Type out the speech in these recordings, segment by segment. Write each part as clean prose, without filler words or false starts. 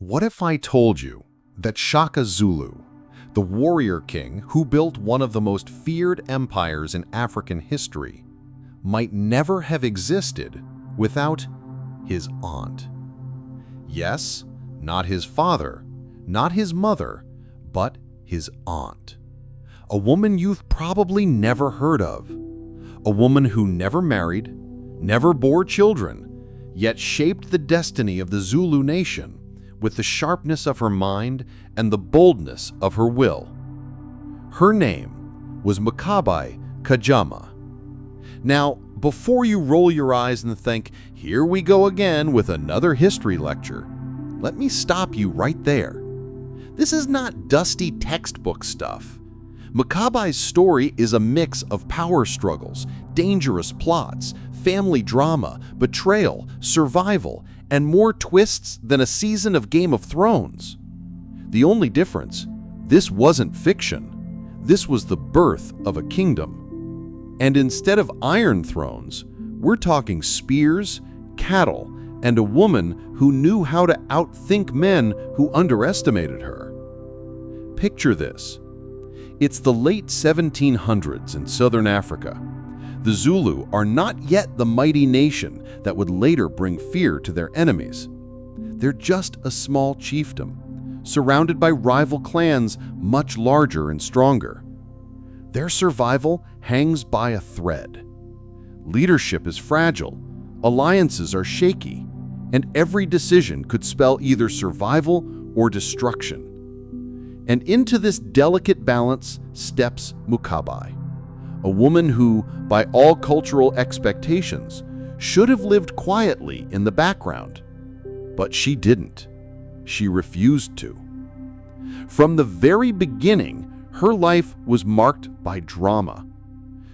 What if I told you that Shaka Zulu, the warrior king who built one of the most feared empires in African history, might never have existed without his aunt? Yes, not his father, not his mother, but his aunt. A woman you've probably never heard of. A woman who never married, never bore children, yet shaped the destiny of the Zulu nation with the sharpness of her mind and the boldness of her will. Her name was Mkabayi Kajama. Now, before you roll your eyes and think, here we go again with another history lecture, let me stop you right there. This is not dusty textbook stuff. Mkabayi's story is a mix of power struggles, dangerous plots, family drama, betrayal, survival, and more twists than a season of Game of Thrones. The only difference, this wasn't fiction. This was the birth of a kingdom. And instead of iron thrones, we're talking spears, cattle, and a woman who knew how to outthink men who underestimated her. Picture this. It's the late 1700s in southern Africa. The Zulu are not yet the mighty nation that would later bring fear to their enemies. They're just a small chiefdom, surrounded by rival clans much larger and stronger. Their survival hangs by a thread. Leadership is fragile, alliances are shaky, and every decision could spell either survival or destruction. And into this delicate balance steps Mkabayi, a woman who, by all cultural expectations, should have lived quietly in the background. But she didn't. She refused to. From the very beginning, her life was marked by drama.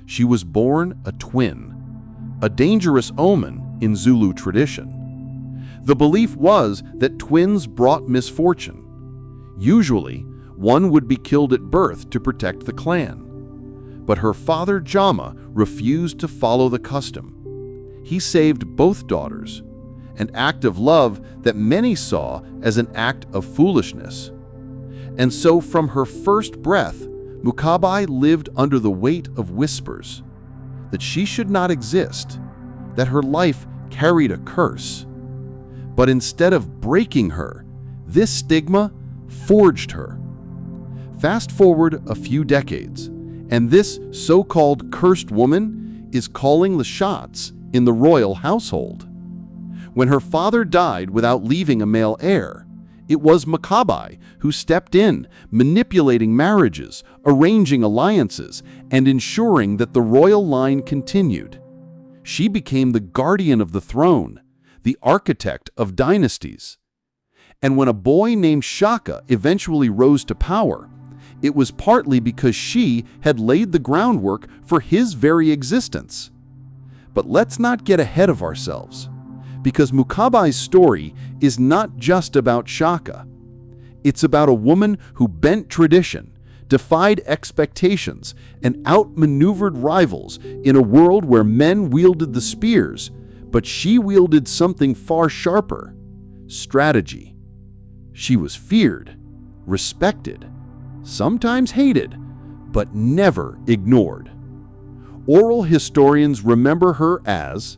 She was born a twin, a dangerous omen in Zulu tradition. The belief was that twins brought misfortune. Usually, one would be killed at birth to protect the clan. But her father Jama refused to follow the custom. He saved both daughters, an act of love that many saw as an act of foolishness. And so from her first breath, Mkabayi lived under the weight of whispers, that she should not exist, that her life carried a curse. But instead of breaking her, this stigma forged her. Fast forward a few decades, and this so-called cursed woman is calling the shots in the royal household. When her father died without leaving a male heir, it was Mkabayi who stepped in, manipulating marriages, arranging alliances, and ensuring that the royal line continued. She became the guardian of the throne, the architect of dynasties. And when a boy named Shaka eventually rose to power, it was partly because she had laid the groundwork for his very existence. But let's not get ahead of ourselves, because Mkabayi's story is not just about Shaka. It's about a woman who bent tradition, defied expectations, and outmaneuvered rivals in a world where men wielded the spears, but she wielded something far sharper: strategy. She was feared, respected, sometimes hated, but never ignored. Oral historians remember her as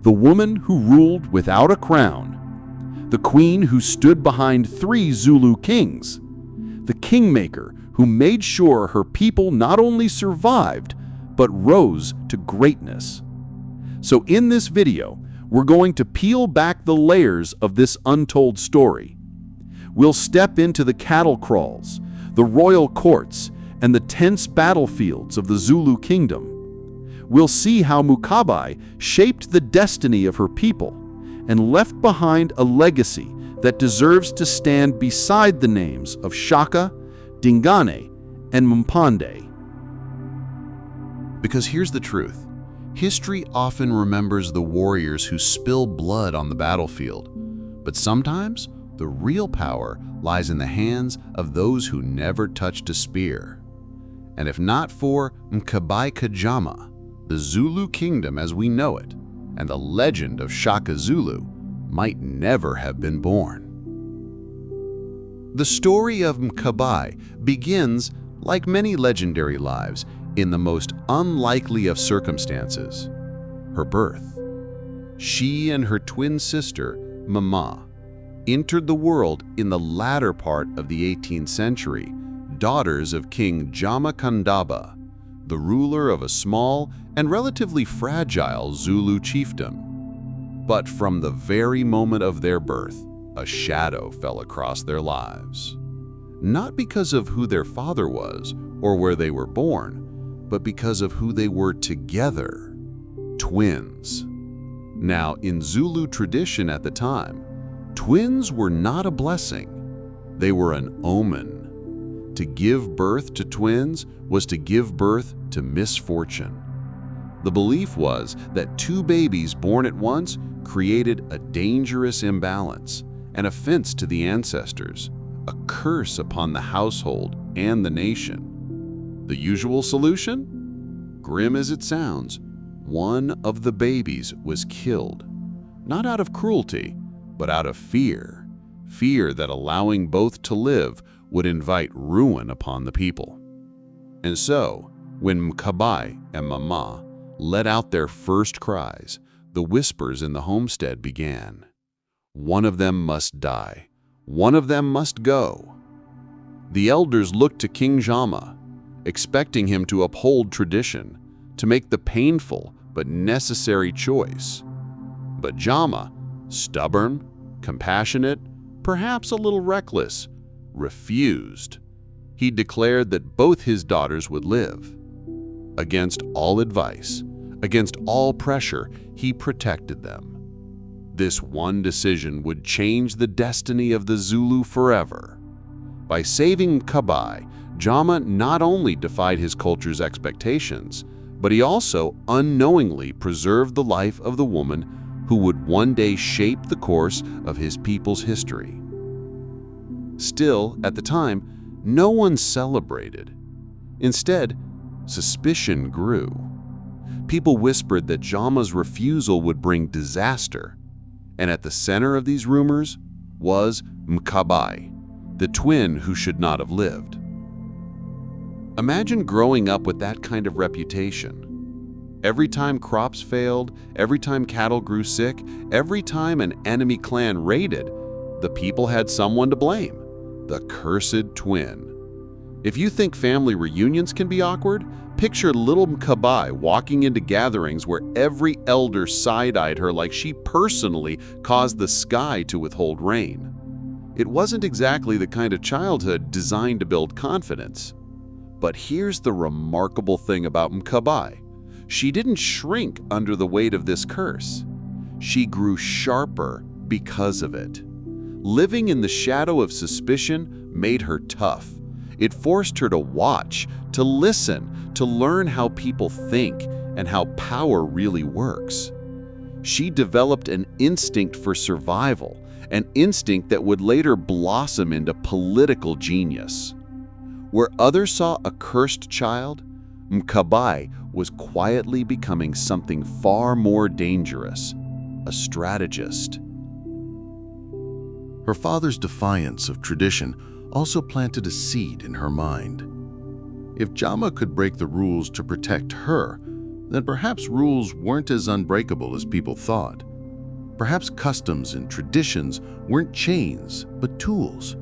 the woman who ruled without a crown, the queen who stood behind 3 Zulu kings, the Kingmaker who made sure her people not only survived, but rose to greatness. So in this video, we're going to peel back the layers of this untold story. We'll step into the cattle crawls, the royal courts, and the tense battlefields of the Zulu kingdom. We'll see how Mkabayi shaped the destiny of her people and left behind a legacy that deserves to stand beside the names of Shaka, Dingane, and Mpande. Because here's the truth. History often remembers the warriors who spill blood on the battlefield, but sometimes the real power lies in the hands of those who never touched a spear. And if not for Mkabayi Kajama, the Zulu kingdom as we know it, and the legend of Shaka Zulu might never have been born. The story of Mkabayi begins, like many legendary lives, in the most unlikely of circumstances: her birth. She and her twin sister, Mama, entered the world in the latter part of the 18th century, daughters of King Mpande, the ruler of a small and relatively fragile Zulu chiefdom. But from the very moment of their birth, a shadow fell across their lives. Not because of who their father was or where they were born, but because of who they were together: twins. Now, in Zulu tradition at the time, twins were not a blessing. They were an omen. To give birth to twins was to give birth to misfortune. The belief was that two babies born at once created a dangerous imbalance, an offense to the ancestors, a curse upon the household and the nation. The usual solution? Grim as it sounds, one of the babies was killed, not out of cruelty, but out of fear. Fear that allowing both to live would invite ruin upon the people. And so, when Mkabayi and Mama let out their first cries, the whispers in the homestead began. One of them must die. One of them must go. The elders looked to King Jama, expecting him to uphold tradition, to make the painful but necessary choice. But Jama, stubborn, compassionate, perhaps a little reckless, refused. He declared that both his daughters would live. Against all advice, against all pressure, he protected them. This one decision would change the destiny of the Zulu forever. By saving Mkabayi, Jama not only defied his culture's expectations, but he also unknowingly preserved the life of the woman who would one day shape the course of his people's history. Still, at the time, no one celebrated. Instead, suspicion grew. People whispered that Jama's refusal would bring disaster. And at the center of these rumors was Mkabayi, the twin who should not have lived. Imagine growing up with that kind of reputation. Every time crops failed, every time cattle grew sick, every time an enemy clan raided, the people had someone to blame: the cursed twin. If you think family reunions can be awkward, picture little Mkabayi walking into gatherings where every elder side-eyed her like she personally caused the sky to withhold rain. It wasn't exactly the kind of childhood designed to build confidence. But here's the remarkable thing about Mkabayi. She didn't shrink under the weight of this curse. She grew sharper because of it. Living in the shadow of suspicion made her tough. It forced her to watch, to listen, to learn how people think and how power really works. She developed an instinct for survival, an instinct that would later blossom into political genius. Where others saw a cursed child, Mkabayi was quietly becoming something far more dangerous: a strategist. Her father's defiance of tradition also planted a seed in her mind. If Jama could break the rules to protect her, then perhaps rules weren't as unbreakable as people thought. Perhaps customs and traditions weren't chains, but tools.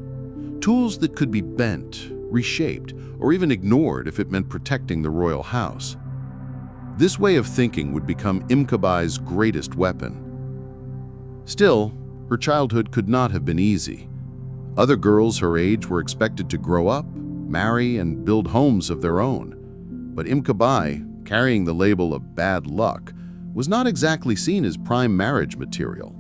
Tools that could be bent, reshaped, or even ignored if it meant protecting the royal house. This way of thinking would become Mkabayi's greatest weapon. Still, her childhood could not have been easy. Other girls her age were expected to grow up, marry, and build homes of their own. But Mkabayi, carrying the label of bad luck, was not exactly seen as prime marriage material.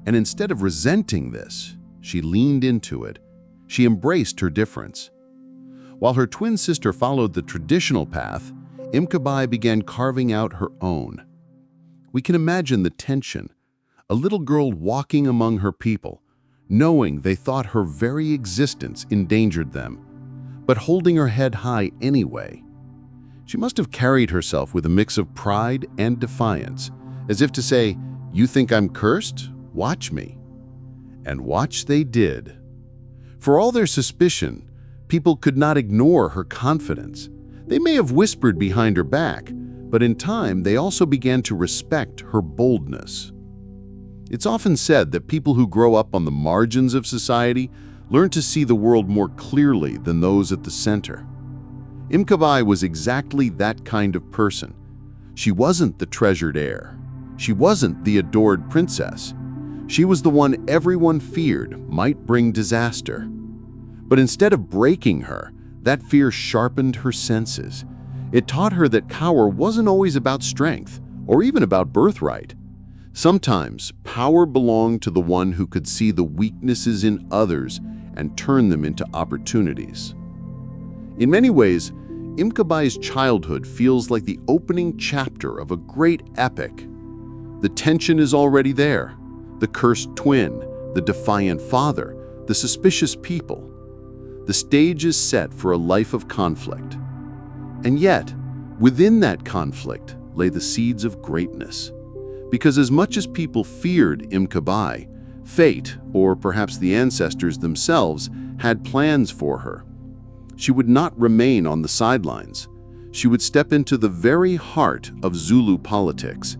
And instead of resenting this, she leaned into it. She embraced her difference. While her twin sister followed the traditional path, Mkabayi began carving out her own. We can imagine the tension. A little girl walking among her people, knowing they thought her very existence endangered them, but holding her head high anyway. She must have carried herself with a mix of pride and defiance, as if to say, "You think I'm cursed? Watch me." And watch they did. For all their suspicion, people could not ignore her confidence. They may have whispered behind her back, but in time they also began to respect her boldness. It's often said that people who grow up on the margins of society learn to see the world more clearly than those at the center. Mkabayi was exactly that kind of person. She wasn't the treasured heir. She wasn't the adored princess. She was the one everyone feared might bring disaster. But instead of breaking her, that fear sharpened her senses. It taught her that power wasn't always about strength or even about birthright. Sometimes power belonged to the one who could see the weaknesses in others and turn them into opportunities. In many ways, Mkabayi's childhood feels like the opening chapter of a great epic. The tension is already there. The cursed twin, the defiant father, the suspicious people. The stage is set for a life of conflict. And yet, within that conflict lay the seeds of greatness. Because as much as people feared Mkabayi, fate, or perhaps the ancestors themselves, had plans for her. She would not remain on the sidelines. She would step into the very heart of Zulu politics.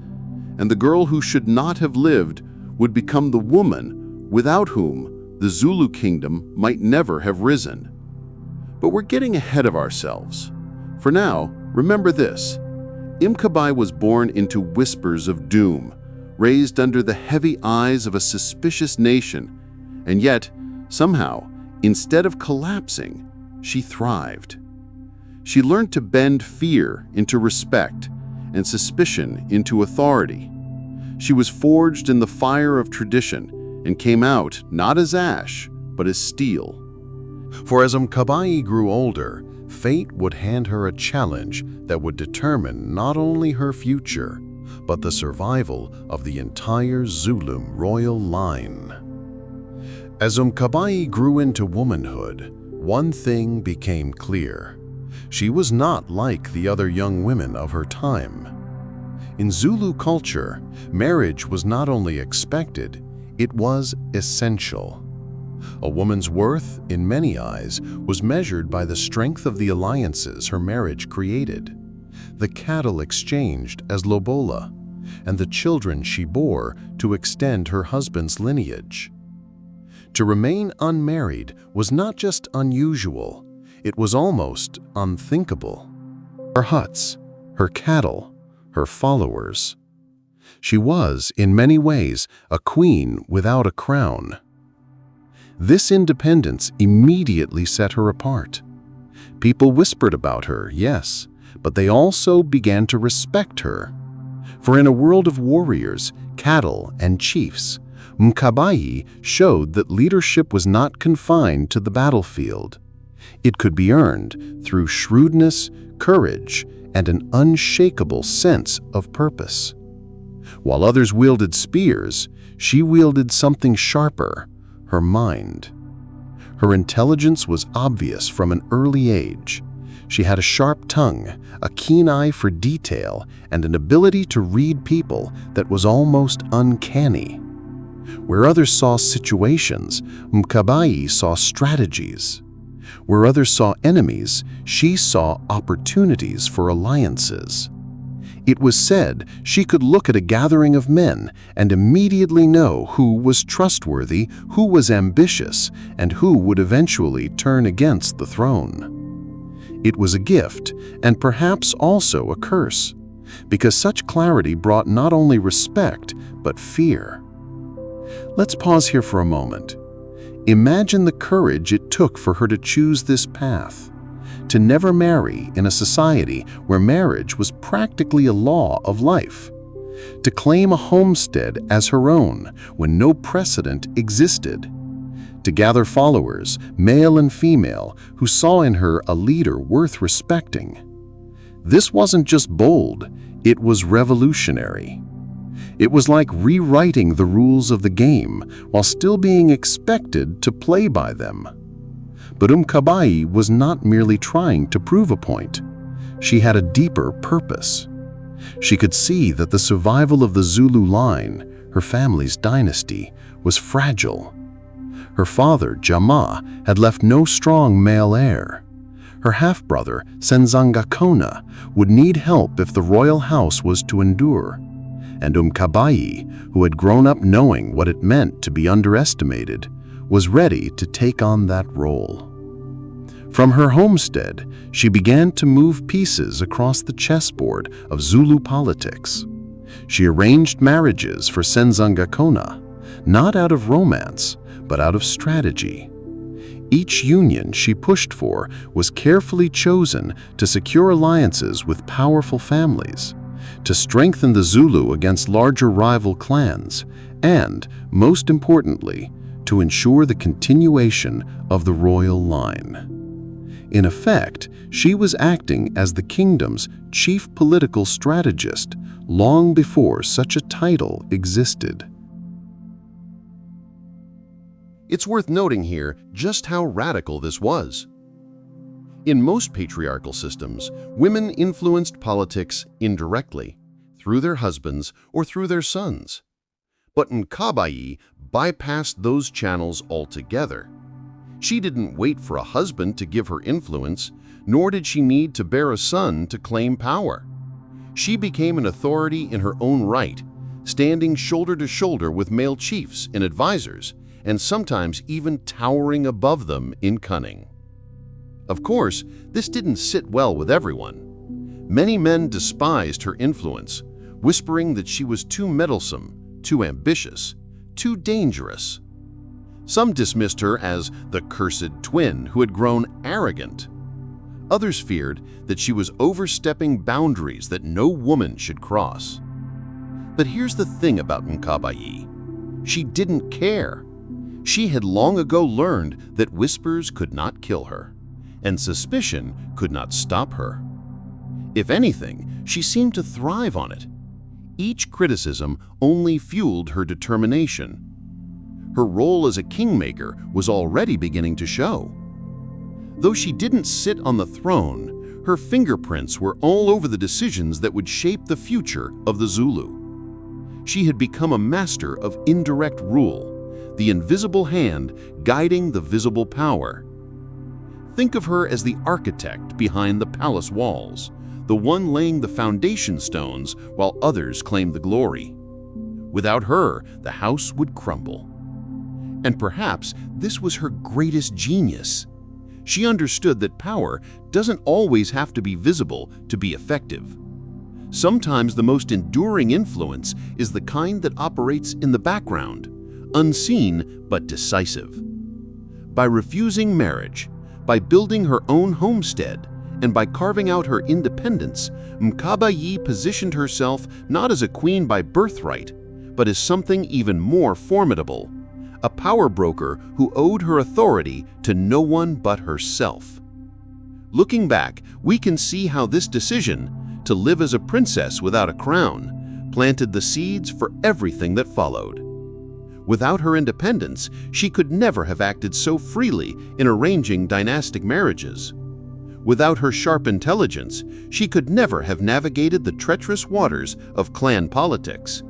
And the girl who should not have lived would become the woman without whom the Zulu kingdom might never have risen. But we're getting ahead of ourselves. For now, remember this. Mkabayi was born into whispers of doom, raised under the heavy eyes of a suspicious nation, and yet, somehow, instead of collapsing, she thrived. She learned to bend fear into respect and suspicion into authority. She was forged in the fire of tradition and came out not as ash, but as steel. For as Mkabayi grew older, fate would hand her a challenge that would determine not only her future, but the survival of the entire Zulu royal line. As Mkabayi grew into womanhood, one thing became clear. She was not like the other young women of her time. In Zulu culture, marriage was not only expected, it was essential. A woman's worth, in many eyes, was measured by the strength of the alliances her marriage created, the cattle exchanged as lobola, and the children she bore to extend her husband's lineage. To remain unmarried was not just unusual, it was almost unthinkable. Her huts, her cattle, her followers. She was, in many ways, a queen without a crown. This independence immediately set her apart. People whispered about her, yes, but they also began to respect her. For in a world of warriors, cattle, and chiefs, Mkabayi showed that leadership was not confined to the battlefield. It could be earned through shrewdness, courage, and an unshakable sense of purpose. While others wielded spears, she wielded something sharper, her mind. Her intelligence was obvious from an early age. She had a sharp tongue, a keen eye for detail, and an ability to read people that was almost uncanny. Where others saw situations, Mkabayi saw strategies. Where others saw enemies, she saw opportunities for alliances. It was said she could look at a gathering of men and immediately know who was trustworthy, who was ambitious, and who would eventually turn against the throne. It was a gift, and perhaps also a curse, because such clarity brought not only respect, but fear. Let's pause here for a moment. Imagine the courage it took for her to choose this path, to never marry in a society where marriage was practically a law of life, to claim a homestead as her own when no precedent existed, to gather followers, male and female, who saw in her a leader worth respecting. This wasn't just bold, it was revolutionary. It was like rewriting the rules of the game while still being expected to play by them. But Mkabayi was not merely trying to prove a point. She had a deeper purpose. She could see that the survival of the Zulu line, her family's dynasty, was fragile. Her father, Jama, had left no strong male heir. Her half-brother, Senzangakona, would need help if the royal house was to endure. And Mkabayi, who had grown up knowing what it meant to be underestimated, was ready to take on that role. From her homestead, she began to move pieces across the chessboard of Zulu politics. She arranged marriages for Senzangakona, not out of romance, but out of strategy. Each union she pushed for was carefully chosen to secure alliances with powerful families, to strengthen the Zulu against larger rival clans, and, most importantly, to ensure the continuation of the royal line. In effect, she was acting as the kingdom's chief political strategist long before such a title existed. It's worth noting here just how radical this was. In most patriarchal systems, women influenced politics indirectly, through their husbands or through their sons. But Mkabayi bypassed those channels altogether. She didn't wait for a husband to give her influence, nor did she need to bear a son to claim power. She became an authority in her own right, standing shoulder to shoulder with male chiefs and advisors, and sometimes even towering above them in cunning. Of course, this didn't sit well with everyone. Many men despised her influence, whispering that she was too meddlesome, too ambitious, too dangerous. Some dismissed her as the cursed twin who had grown arrogant. Others feared that she was overstepping boundaries that no woman should cross. But here's the thing about Mkabayi. She didn't care. She had long ago learned that whispers could not kill her, and suspicion could not stop her. If anything, she seemed to thrive on it. Each criticism only fueled her determination. Her role as a kingmaker was already beginning to show. Though she didn't sit on the throne, her fingerprints were all over the decisions that would shape the future of the Zulu. She had become a master of indirect rule, the invisible hand guiding the visible power. Think of her as the architect behind the palace walls, the one laying the foundation stones while others claimed the glory. Without her, the house would crumble. And perhaps this was her greatest genius. She understood that power doesn't always have to be visible to be effective. Sometimes the most enduring influence is the kind that operates in the background, unseen but decisive. By refusing marriage, by building her own homestead, and by carving out her independence, Mkabayi positioned herself not as a queen by birthright, but as something even more formidable, a power broker who owed her authority to no one but herself. Looking back, we can see how this decision, to live as a princess without a crown, planted the seeds for everything that followed. Without her independence, she could never have acted so freely in arranging dynastic marriages. Without her sharp intelligence, she could never have navigated the treacherous waters of clan politics.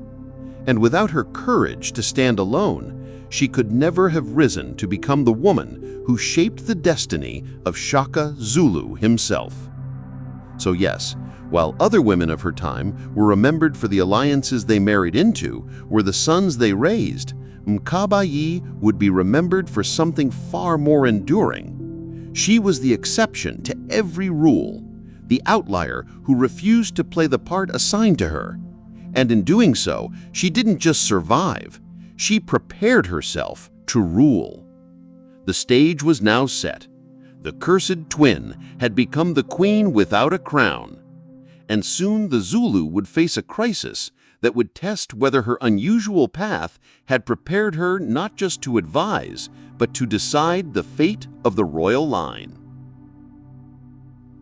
And without her courage to stand alone, she could never have risen to become the woman who shaped the destiny of Shaka Zulu himself. So yes, while other women of her time were remembered for the alliances they married into, were the sons they raised, Mkabayi would be remembered for something far more enduring. She was the exception to every rule, the outlier who refused to play the part assigned to her. And in doing so, she didn't just survive, she prepared herself to rule. The stage was now set. The cursed twin had become the queen without a crown. And soon the Zulu would face a crisis that would test whether her unusual path had prepared her not just to advise, but to decide the fate of the royal line.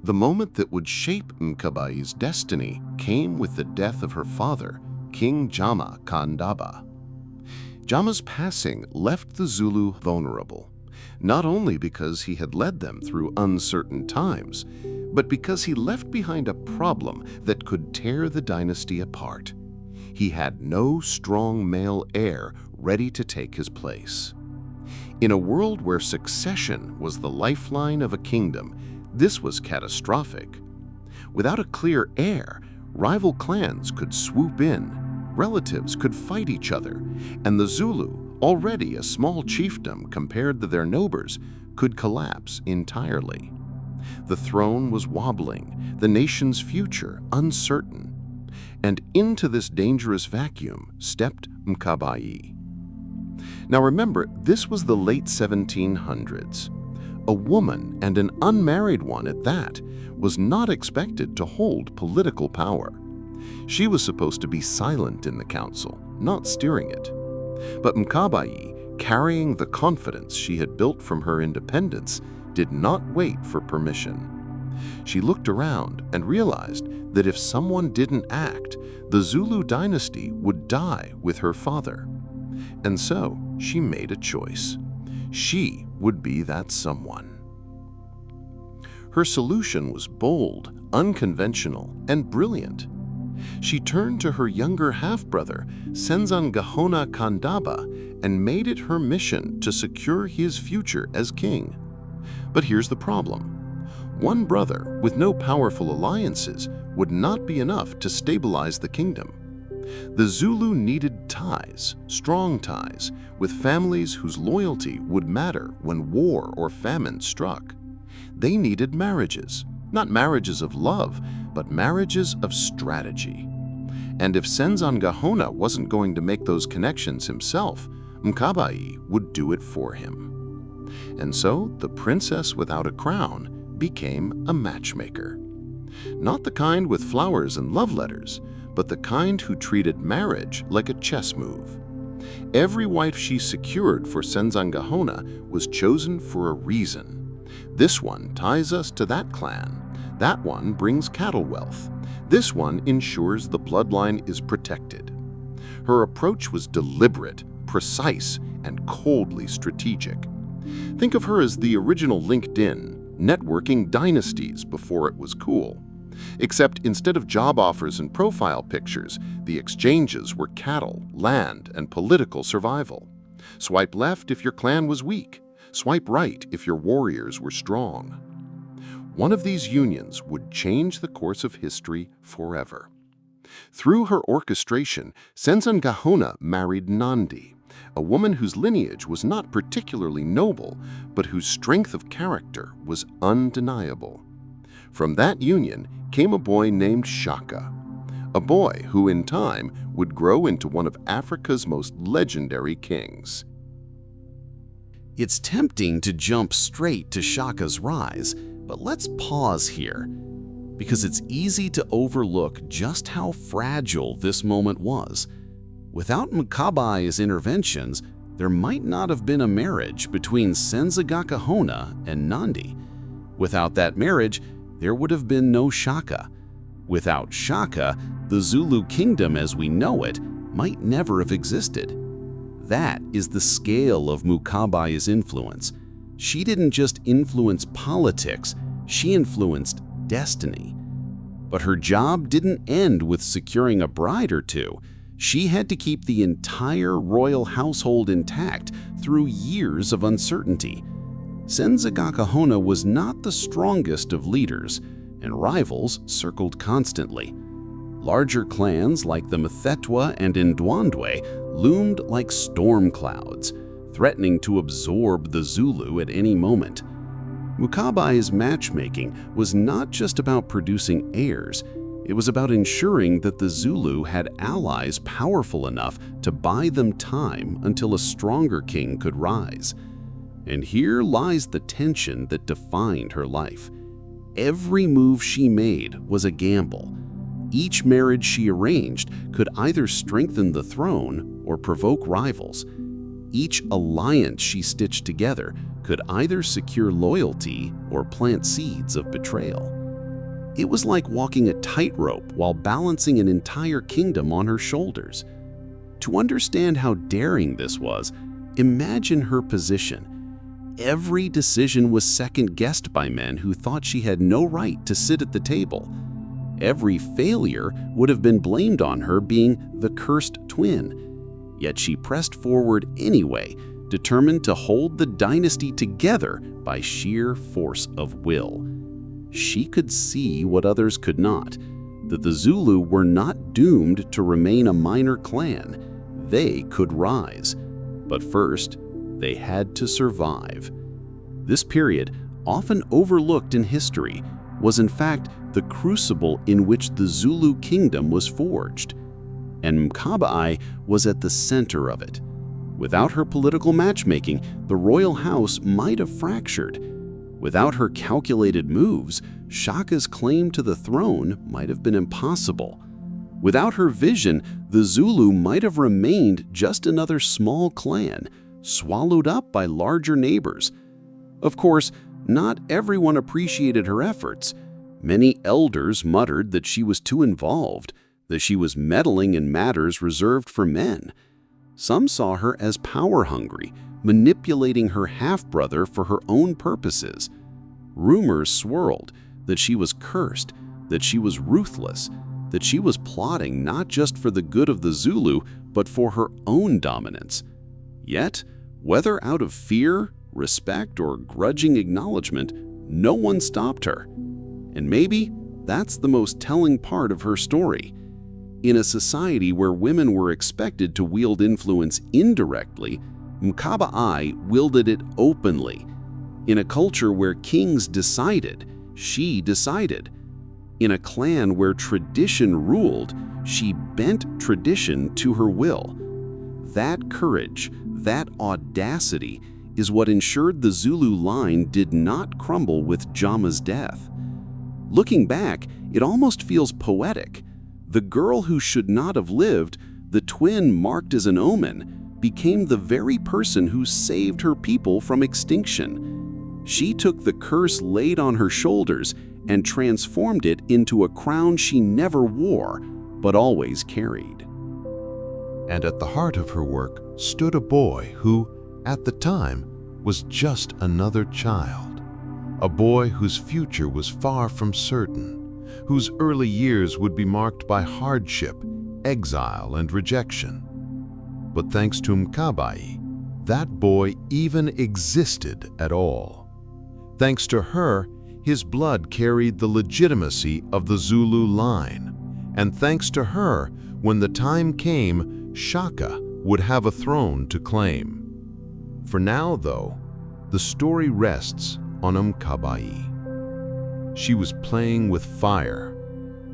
The moment that would shape Mkabayi's destiny came with the death of her father, King Jama Kandaba. Jama's passing left the Zulu vulnerable, not only because he had led them through uncertain times, but because he left behind a problem that could tear the dynasty apart. He had no strong male heir ready to take his place. In a world where succession was the lifeline of a kingdom, this was catastrophic. Without a clear heir, rival clans could swoop in, relatives could fight each other, and the Zulu, already a small chiefdom compared to their neighbors, could collapse entirely. The throne was wobbling, the nation's future uncertain. And into this dangerous vacuum stepped Mkabayi. Now remember, this was the late 1700s. A woman, and an unmarried one at that, was not expected to hold political power. She was supposed to be silent in the council, not steering it. But Mkabayi, carrying the confidence she had built from her independence, did not wait for permission. She looked around and realized that if someone didn't act, the Zulu dynasty would die with her father. And so she made a choice. She would be that someone. Her solution was bold, unconventional, and brilliant. She turned to her younger half-brother, Senzangahona Kandaba, and made it her mission to secure his future as king. But here's the problem. One brother with no powerful alliances would not be enough to stabilize the kingdom. The Zulu needed ties, strong ties, with families whose loyalty would matter when war or famine struck. They needed marriages, not marriages of love, but marriages of strategy. And if Senzangahona wasn't going to make those connections himself, Mkabayi would do it for him. And so the Princess Without a Crown became a matchmaker. Not the kind with flowers and love letters, but the kind who treated marriage like a chess move. Every wife she secured for Senzangahona was chosen for a reason. This one ties us to that clan. That one brings cattle wealth. This one ensures the bloodline is protected. Her approach was deliberate, precise, and coldly strategic. Think of her as the original LinkedIn, networking dynasties before it was cool. Except instead of job offers and profile pictures, the exchanges were cattle, land, and political survival. Swipe left if your clan was weak. Swipe right if your warriors were strong. One of these unions would change the course of history forever. Through her orchestration, Senzangahona married Nandi, a woman whose lineage was not particularly noble, but whose strength of character was undeniable. From that union came a boy named Shaka, a boy who in time would grow into one of Africa's most legendary kings. It's tempting to jump straight to Shaka's rise, but let's pause here, because it's easy to overlook just how fragile this moment was. Without Mkabayi's interventions, there might not have been a marriage between Senzangahona and Nandi. Without that marriage, there would have been no Shaka. Without Shaka, the Zulu kingdom as we know it might never have existed. That is the scale of Mkabayi's influence. She didn't just influence politics, she influenced destiny. But her job didn't end with securing a bride or two. She had to keep the entire royal household intact through years of uncertainty. Senzangahona was not the strongest of leaders, and rivals circled constantly. Larger clans like the Mthetwa and Ndwandwe loomed like storm clouds, threatening to absorb the Zulu at any moment. Mkabayi's matchmaking was not just about producing heirs, it was about ensuring that the Zulu had allies powerful enough to buy them time until a stronger king could rise. And here lies the tension that defined her life. Every move she made was a gamble. Each marriage she arranged could either strengthen the throne or provoke rivals. Each alliance she stitched together could either secure loyalty or plant seeds of betrayal. It was like walking a tightrope while balancing an entire kingdom on her shoulders. To understand how daring this was, imagine her position. Every decision was second-guessed by men who thought she had no right to sit at the table. Every failure would have been blamed on her being the cursed twin. Yet she pressed forward anyway determined to hold the dynasty together by sheer force of will. She could see what others could not, that the Zulu were not doomed to remain a minor clan. They could rise. But first, they had to survive. This period, often overlooked in history, was in fact the crucible in which the Zulu kingdom was forged. And Mkabayi was at the center of it. Without her political matchmaking, the royal house might have fractured. Without her calculated moves, Shaka's claim to the throne might have been impossible. Without her vision, the Zulu might have remained just another small clan, swallowed up by larger neighbors. Of course, not everyone appreciated her efforts. Many elders muttered that she was too involved, that she was meddling in matters reserved for men. Some saw her as power-hungry, manipulating her half-brother for her own purposes. Rumors swirled that she was cursed, that she was ruthless, that she was plotting not just for the good of the Zulu, but for her own dominance. Yet, whether out of fear, respect, or grudging acknowledgement, no one stopped her. And maybe that's the most telling part of her story. In a society where women were expected to wield influence indirectly, Mkabayi wielded it openly. In a culture where kings decided, she decided. In a clan where tradition ruled, she bent tradition to her will. That courage, that audacity, is what ensured the Zulu line did not crumble with Jama's death. Looking back, it almost feels poetic. The girl who should not have lived, the twin marked as an omen, became the very person who saved her people from extinction. She took the curse laid on her shoulders and transformed it into a crown she never wore, but always carried. And at the heart of her work stood a boy who, at the time, was just another child. A boy whose future was far from certain, whose early years would be marked by hardship, exile, and rejection. But thanks to Mkabayi, that boy even existed at all. Thanks to her, his blood carried the legitimacy of the Zulu line. And thanks to her, when the time came, Shaka would have a throne to claim. For now, though, the story rests on Mkabayi. She was playing with fire,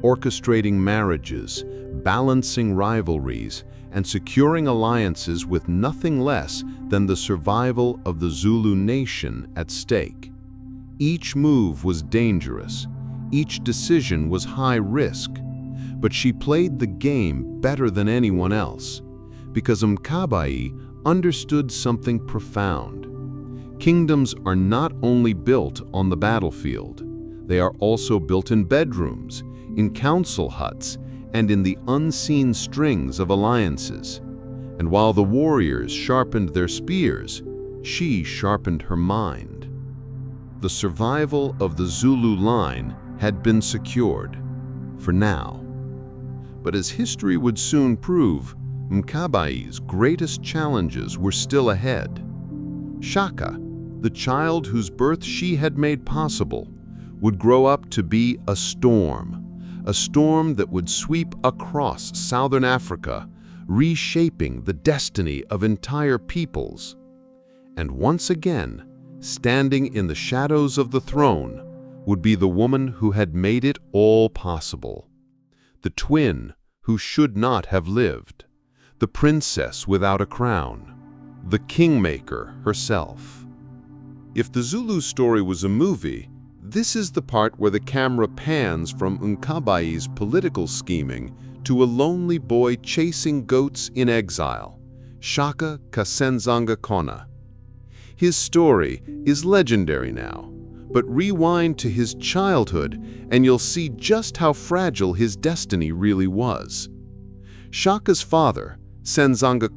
orchestrating marriages, balancing rivalries, and securing alliances with nothing less than the survival of the Zulu nation at stake. Each move was dangerous, each decision was high risk, but she played the game better than anyone else, because Mkabayi understood something profound. Kingdoms are not only built on the battlefield, they are also built in bedrooms, in council huts, and in the unseen strings of alliances. And while the warriors sharpened their spears, she sharpened her mind. The survival of the Zulu line had been secured, for now. But as history would soon prove, Mkabayi's greatest challenges were still ahead. Shaka, the child whose birth she had made possible, would grow up to be a storm that would sweep across southern Africa, reshaping the destiny of entire peoples. And once again, standing in the shadows of the throne, would be the woman who had made it all possible. The twin who should not have lived. The princess without a crown. The Kingmaker herself. If the Zulu story was a movie, this is the part where the camera pans from Mkabayi's political scheming to a lonely boy chasing goats in exile, Shaka Zulu. His story is legendary now, but rewind to his childhood and you'll see just how fragile his destiny really was. Shaka's father, Zulu,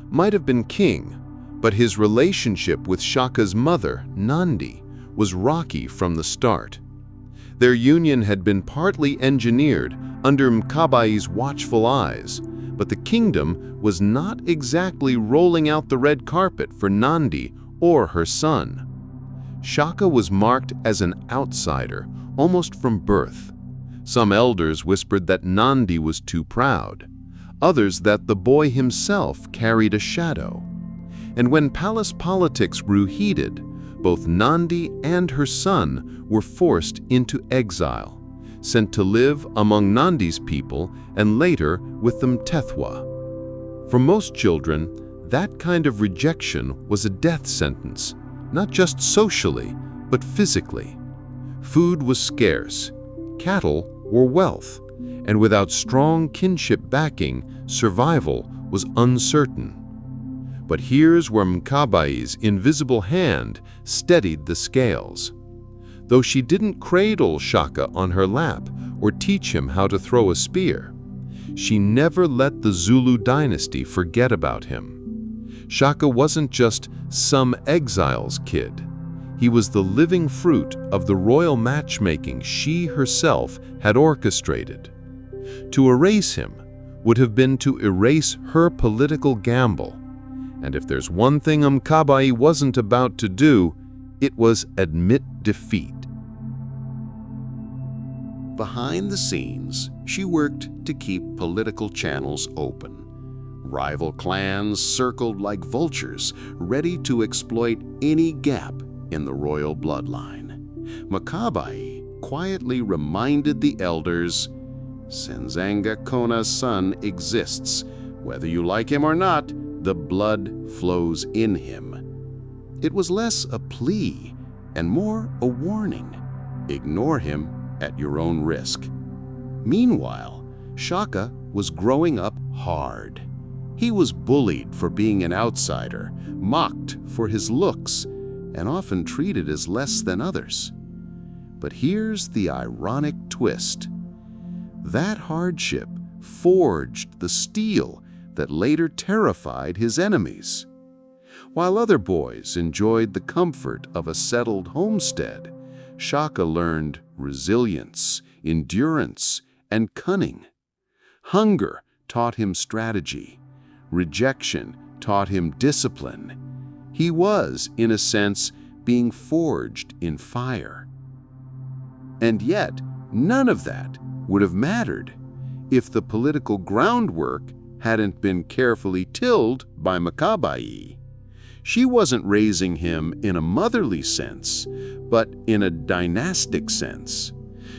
might have been king, but his relationship with Shaka's mother, Nandi, was rocky from the start. Their union had been partly engineered under Mkabayi's watchful eyes, but the kingdom was not exactly rolling out the red carpet for Nandi or her son. Shaka was marked as an outsider, almost from birth. Some elders whispered that Nandi was too proud, others that the boy himself carried a shadow. And when palace politics grew heated, both Nandi and her son were forced into exile, sent to live among Nandi's people and later with the Mtethwa. For most children, that kind of rejection was a death sentence, not just socially, but physically. Food was scarce, cattle were wealth, and without strong kinship backing, survival was uncertain. But here's where Mkabayi's invisible hand steadied the scales. Though she didn't cradle Shaka on her lap or teach him how to throw a spear, she never let the Zulu dynasty forget about him. Shaka wasn't just some exile's kid. He was the living fruit of the royal matchmaking she herself had orchestrated. To erase him would have been to erase her political gamble. And if there's one thing Mkabayi wasn't about to do, it was admit defeat. Behind the scenes, she worked to keep political channels open. Rival clans circled like vultures, ready to exploit any gap in the royal bloodline. Mkabayi quietly reminded the elders, Senzanga Kona's son exists. Whether you like him or not, the blood flows in him. It was less a plea and more a warning. Ignore him at your own risk. Meanwhile, Shaka was growing up hard. He was bullied for being an outsider, mocked for his looks, and often treated as less than others. But here's the ironic twist. That hardship forged the steel that later terrified his enemies. While other boys enjoyed the comfort of a settled homestead, Shaka learned resilience, endurance, and cunning. Hunger taught him strategy. Rejection taught him discipline. He was, in a sense, being forged in fire. And yet, none of that would have mattered if the political groundwork hadn't been carefully tilled by Mkabayi. She wasn't raising him in a motherly sense, but in a dynastic sense.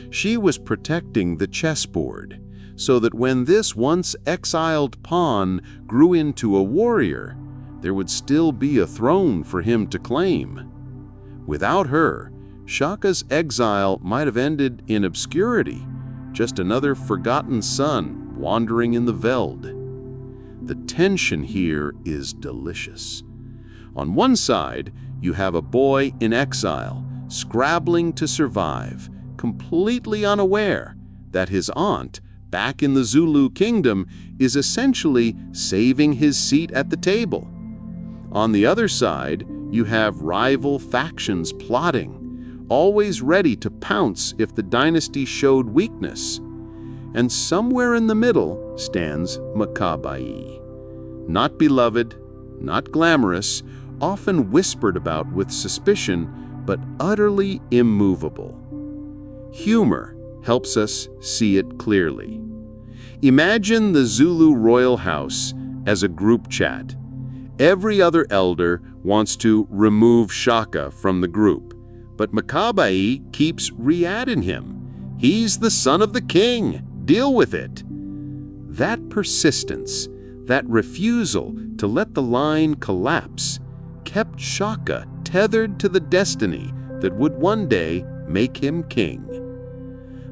She was protecting the chessboard, so that when this once exiled pawn grew into a warrior, there would still be a throne for him to claim. Without her, Shaka's exile might have ended in obscurity, just another forgotten son wandering in the veld. The tension here is delicious. On one side, you have a boy in exile, scrabbling to survive, completely unaware that his aunt, back in the Zulu kingdom, is essentially saving his seat at the table. On the other side, you have rival factions plotting, always ready to pounce if the dynasty showed weakness. And somewhere in the middle stands Mkabayi. Not beloved, not glamorous, often whispered about with suspicion, but utterly immovable. Humor helps us see it clearly. Imagine the Zulu royal house as a group chat. Every other elder wants to remove Shaka from the group, but Mkabayi keeps re-adding him. He's the son of the king. Deal with it. That persistence, that refusal to let the line collapse, kept Shaka tethered to the destiny that would one day make him king.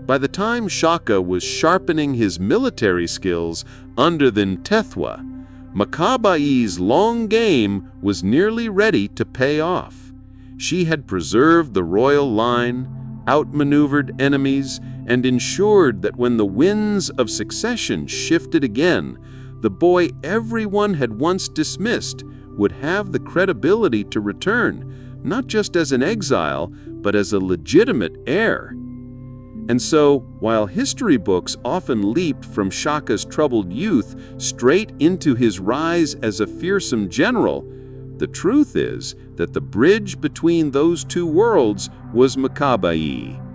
By the time Shaka was sharpening his military skills under the Mtethwa, Mkabayi's long game was nearly ready to pay off. She had preserved the royal line, outmaneuvered enemies, and ensured that when the winds of succession shifted again, the boy everyone had once dismissed would have the credibility to return, not just as an exile, but as a legitimate heir. And so, while history books often leap from Shaka's troubled youth straight into his rise as a fearsome general, the truth is that the bridge between those two worlds was Mkabayi.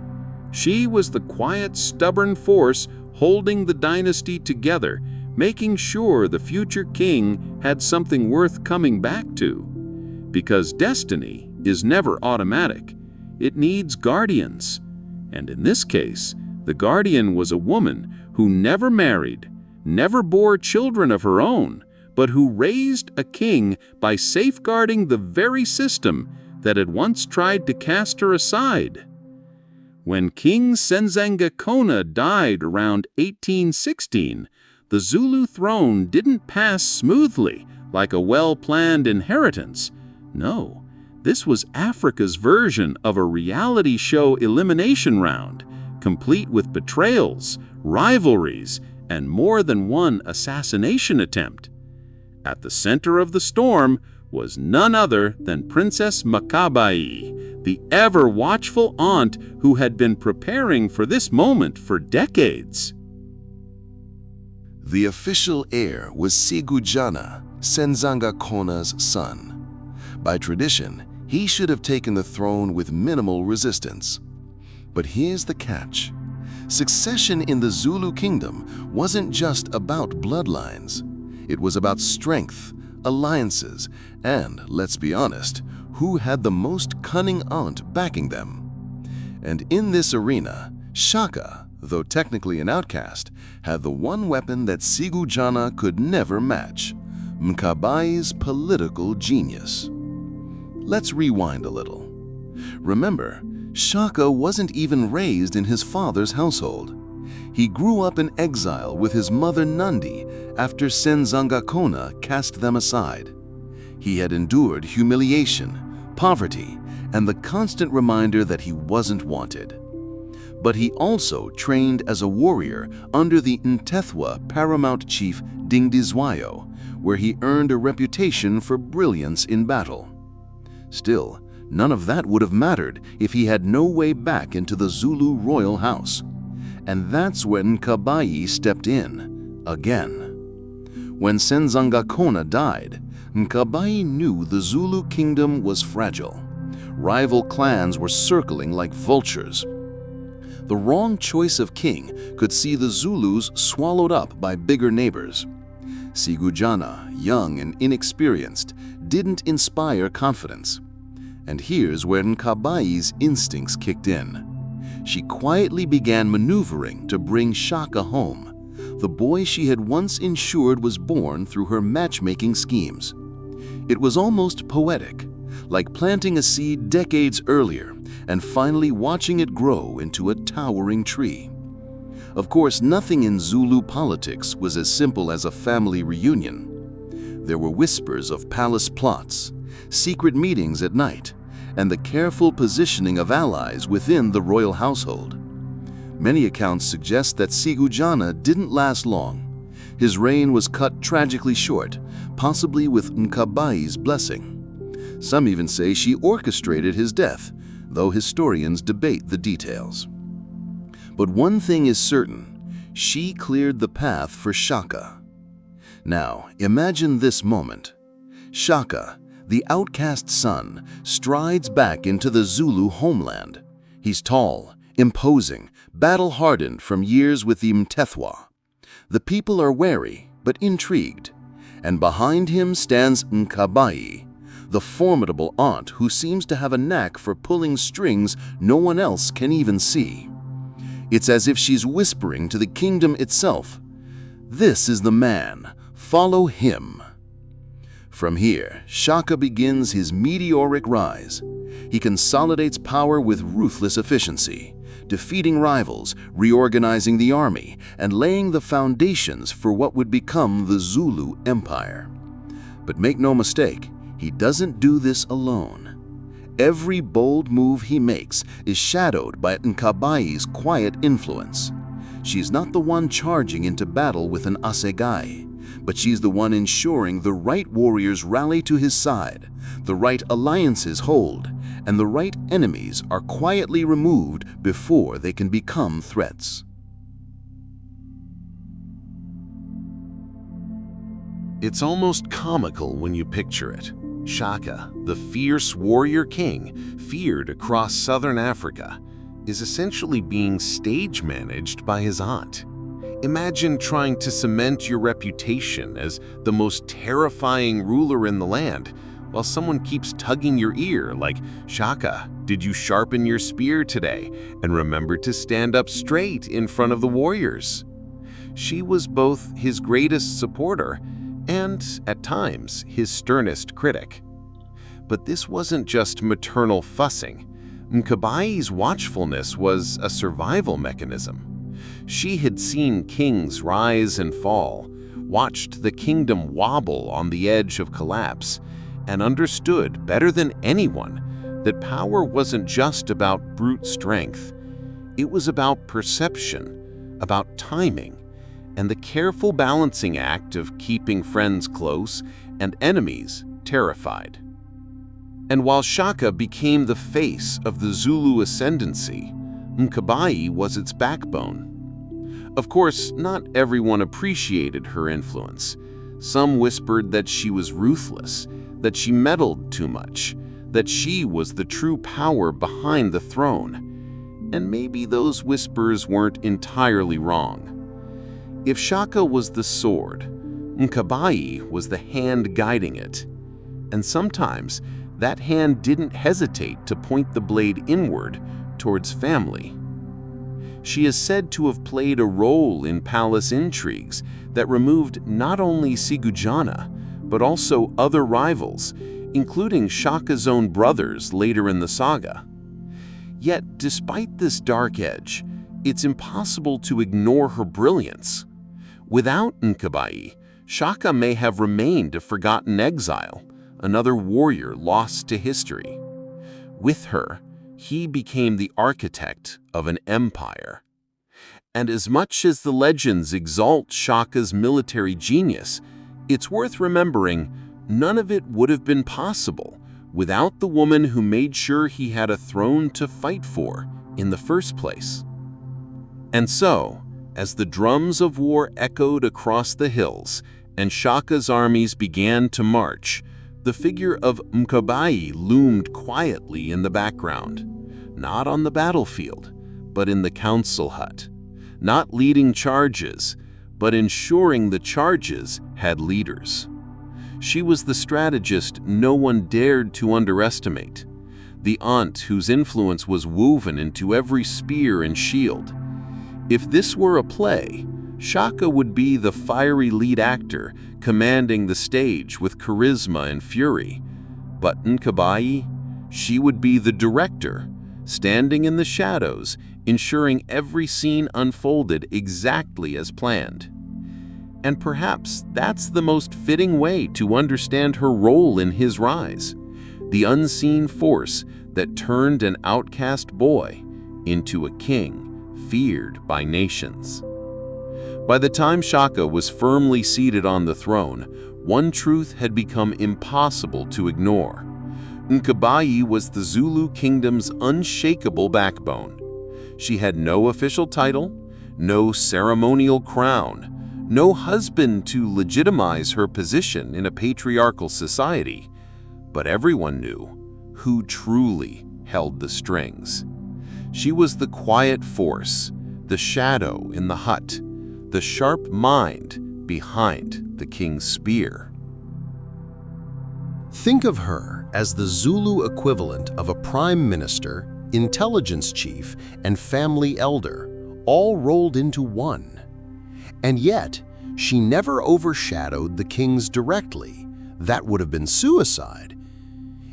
She was the quiet, stubborn force holding the dynasty together, making sure the future king had something worth coming back to. Because destiny is never automatic. It needs guardians. And in this case, the guardian was a woman who never married, never bore children of her own, but who raised a king by safeguarding the very system that had once tried to cast her aside. When King Senzanga died around 1816, the Zulu throne didn't pass smoothly like a well-planned inheritance. No, this was Africa's version of a reality show elimination round, complete with betrayals, rivalries, and more than one assassination attempt. At the center of the storm was none other than Princess Mkabayi, the ever-watchful aunt who had been preparing for this moment for decades. The official heir was Sigujana, Senzangakona's son. By tradition, he should have taken the throne with minimal resistance. But here's the catch. Succession in the Zulu kingdom wasn't just about bloodlines. It was about strength, alliances, and, let's be honest, who had the most cunning aunt backing them. And in this arena, Shaka, though technically an outcast, had the one weapon that Sigujana could never match: Mkabayi's political genius. Let's rewind a little. Remember, Shaka wasn't even raised in his father's household. He grew up in exile with his mother Nandi after Senzangakona cast them aside. He had endured humiliation, poverty, and the constant reminder that he wasn't wanted. But he also trained as a warrior under the Ntethwa paramount chief Dingdizwayo, where he earned a reputation for brilliance in battle. Still, none of that would have mattered if he had no way back into the Zulu royal house. And that's when Mkabayi stepped in, again. When Senzangakona died, Mkabayi knew the Zulu kingdom was fragile. Rival clans were circling like vultures. The wrong choice of king could see the Zulus swallowed up by bigger neighbors. Sigujana, young and inexperienced, didn't inspire confidence. And here's where Mkabayi's instincts kicked in. She quietly began maneuvering to bring Shaka home, the boy she had once ensured was born through her matchmaking schemes. It was almost poetic, like planting a seed decades earlier and finally watching it grow into a towering tree. Of course, nothing in Zulu politics was as simple as a family reunion. There were whispers of palace plots, secret meetings at night, and the careful positioning of allies within the royal household. Many accounts suggest that Sigujana didn't last long. His reign was cut tragically short, possibly with Mkabayi's blessing. Some even say she orchestrated his death, though historians debate the details. But one thing is certain, she cleared the path for Shaka. Now, imagine this moment. Shaka, the outcast son, strides back into the Zulu homeland. He's tall, imposing, battle-hardened from years with the Ntethwa. The people are wary, but intrigued. And behind him stands Mkabayi, the formidable aunt who seems to have a knack for pulling strings no one else can even see. It's as if she's whispering to the kingdom itself, "This is the man, follow him." From here, Shaka begins his meteoric rise. He consolidates power with ruthless efficiency, defeating rivals, reorganizing the army, and laying the foundations for what would become the Zulu Empire. But make no mistake, he doesn't do this alone. Every bold move he makes is shadowed by Mkabayi's quiet influence. She's not the one charging into battle with an assegai, but she's the one ensuring the right warriors rally to his side, the right alliances hold, and the right enemies are quietly removed before they can become threats. It's almost comical when you picture it. Shaka, the fierce warrior king, feared across southern Africa, is essentially being stage managed by his aunt. Imagine trying to cement your reputation as the most terrifying ruler in the land, while someone keeps tugging your ear like, "Shaka, did you sharpen your spear today? And remember to stand up straight in front of the warriors." She was both his greatest supporter and, at times, his sternest critic. But this wasn't just maternal fussing. Mkabayi's watchfulness was a survival mechanism. She had seen kings rise and fall, watched the kingdom wobble on the edge of collapse, and understood better than anyone that power wasn't just about brute strength. It was about perception, about timing, and the careful balancing act of keeping friends close and enemies terrified. And while Shaka became the face of the Zulu ascendancy, Mkabayi was its backbone. Of course, not everyone appreciated her influence. Some whispered that she was ruthless, that she meddled too much, that she was the true power behind the throne. And maybe those whispers weren't entirely wrong. If Shaka was the sword, Mkabayi was the hand guiding it. And sometimes, that hand didn't hesitate to point the blade inward towards family. She is said to have played a role in palace intrigues that removed not only Sigujana, but also other rivals, including Shaka's own brothers later in the saga. Yet, despite this dark edge, it's impossible to ignore her brilliance. Without Mkabayi, Shaka may have remained a forgotten exile, another warrior lost to history. With her, he became the architect of an empire. And as much as the legends exalt Shaka's military genius, it's worth remembering none of it would have been possible without the woman who made sure he had a throne to fight for in the first place. And so, as the drums of war echoed across the hills and Shaka's armies began to march, the figure of Mkabayi loomed quietly in the background, not on the battlefield, but in the council hut, not leading charges, but ensuring the charges had leaders. She was the strategist no one dared to underestimate, the aunt whose influence was woven into every spear and shield. If this were a play, Shaka would be the fiery lead actor, commanding the stage with charisma and fury. But Mkabayi, she would be the director, standing in the shadows, ensuring every scene unfolded exactly as planned. And perhaps that's the most fitting way to understand her role in his rise, the unseen force that turned an outcast boy into a king feared by nations. By the time Shaka was firmly seated on the throne, one truth had become impossible to ignore. Mkabayi was the Zulu kingdom's unshakable backbone. She had no official title, no ceremonial crown, no husband to legitimize her position in a patriarchal society, but everyone knew who truly held the strings. She was the quiet force, the shadow in the hut, the sharp mind behind the king's spear. Think of her as the Zulu equivalent of a prime minister, intelligence chief, and family elder, all rolled into one. And yet, she never overshadowed the kings directly. That would have been suicide.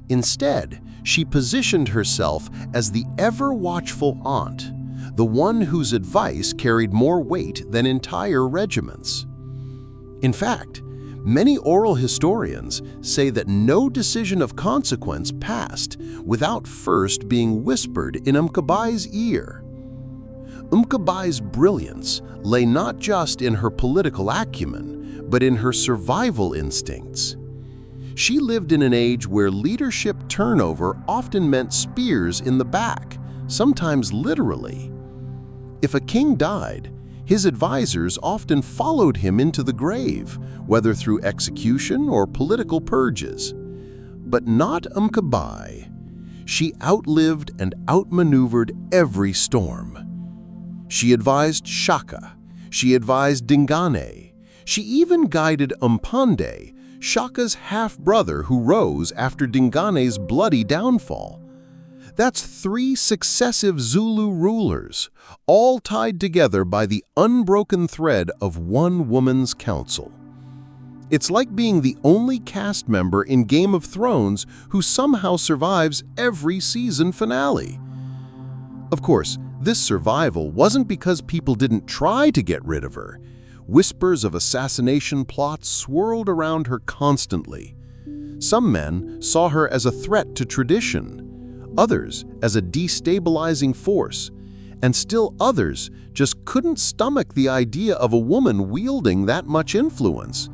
Instead, she positioned herself as the ever-watchful aunt, the one whose advice carried more weight than entire regiments. In fact, many oral historians say that no decision of consequence passed without first being whispered in Mkabayi's ear. Mkabayi's brilliance lay not just in her political acumen, but in her survival instincts. She lived in an age where leadership turnover often meant spears in the back, sometimes literally. If a king died, his advisors often followed him into the grave, whether through execution or political purges. But not Mkabayi. She outlived and outmaneuvered every storm. She advised Shaka. She advised Dingane. She even guided Mpande, Shaka's half-brother who rose after Dingane's bloody downfall. That's 3 successive Zulu rulers, all tied together by the unbroken thread of one woman's counsel. It's like being the only cast member in Game of Thrones who somehow survives every season finale. Of course, this survival wasn't because people didn't try to get rid of her. Whispers of assassination plots swirled around her constantly. Some men saw her as a threat to tradition, others as a destabilizing force, and still others just couldn't stomach the idea of a woman wielding that much influence.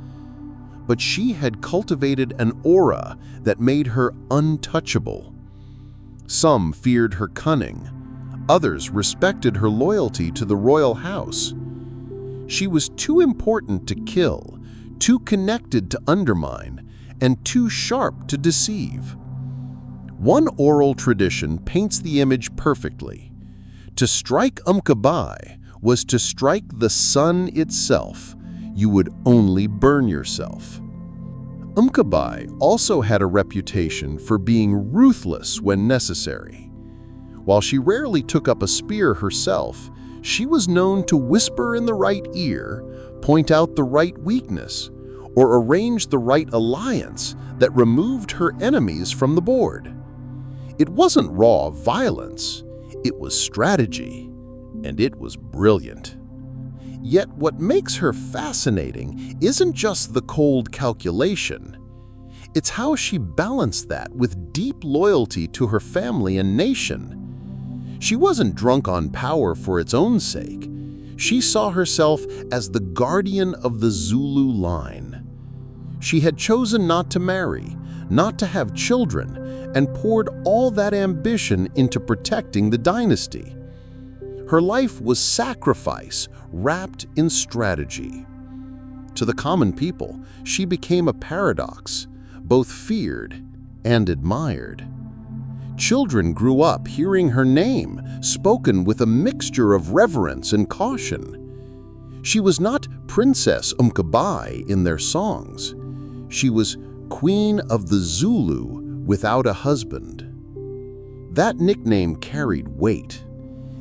But she had cultivated an aura that made her untouchable. Some feared her cunning, others respected her loyalty to the royal house. She was too important to kill, too connected to undermine, and too sharp to deceive. One oral tradition paints the image perfectly. To strike Mkabayi was to strike the sun itself. You would only burn yourself. Mkabayi also had a reputation for being ruthless when necessary. While she rarely took up a spear herself, she was known to whisper in the right ear, point out the right weakness, or arrange the right alliance that removed her enemies from the board. It wasn't raw violence, it was strategy, and it was brilliant. Yet what makes her fascinating isn't just the cold calculation. It's how she balanced that with deep loyalty to her family and nation. She wasn't drunk on power for its own sake. She saw herself as the guardian of the Zulu line. She had chosen not to marry, not to have children, and poured all that ambition into protecting the dynasty. Her life was sacrifice wrapped in strategy. To the common people, she became a paradox, both feared and admired. Children grew up hearing her name spoken with a mixture of reverence and caution. She was not Princess Mkabayi in their songs. She was Queen of the Zulu without a husband. That nickname carried weight.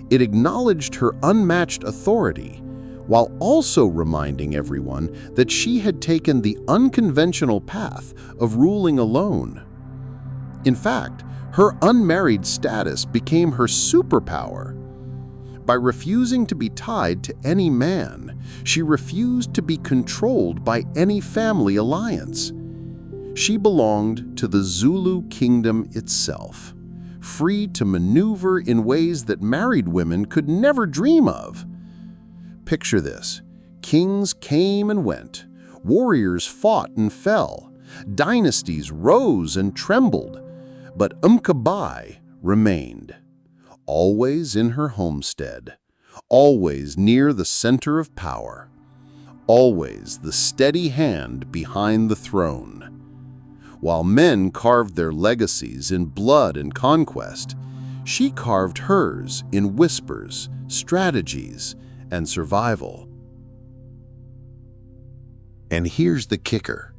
It acknowledged her unmatched authority, while also reminding everyone that she had taken the unconventional path of ruling alone. In fact, her unmarried status became her superpower. By refusing to be tied to any man, she refused to be controlled by any family alliance. She belonged to the Zulu kingdom itself, free to maneuver in ways that married women could never dream of. Picture this: kings came and went, warriors fought and fell, dynasties rose and trembled, but Mkabayi remained, always in her homestead, always near the center of power, always the steady hand behind the throne. While men carved their legacies in blood and conquest, she carved hers in whispers, strategies, and survival. And here's the kicker.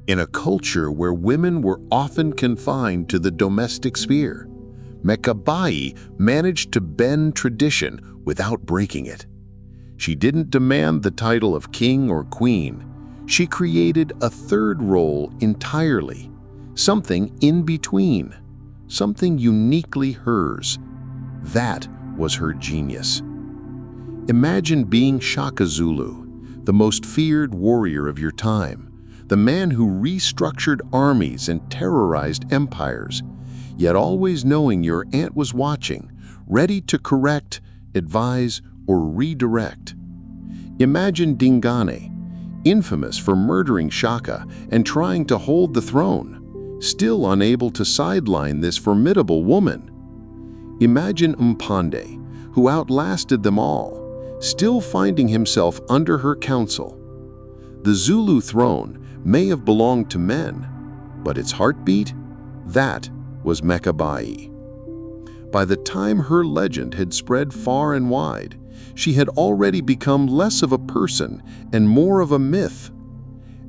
In a culture where women were often confined to the domestic sphere, Mkabayi managed to bend tradition without breaking it. She didn't demand the title of king or queen. She created a third role entirely, something in between, something uniquely hers. That was her genius. Imagine being Shaka Zulu, the most feared warrior of your time, the man who restructured armies and terrorized empires, yet always knowing your aunt was watching, ready to correct, advise, or redirect. Imagine Dingane, infamous for murdering Shaka and trying to hold the throne, still unable to sideline this formidable woman. Imagine Mpande, who outlasted them all, still finding himself under her counsel. The Zulu throne may have belonged to men, but its heartbeat? That was Mkabayi. By the time her legend had spread far and wide, she had already become less of a person and more of a myth.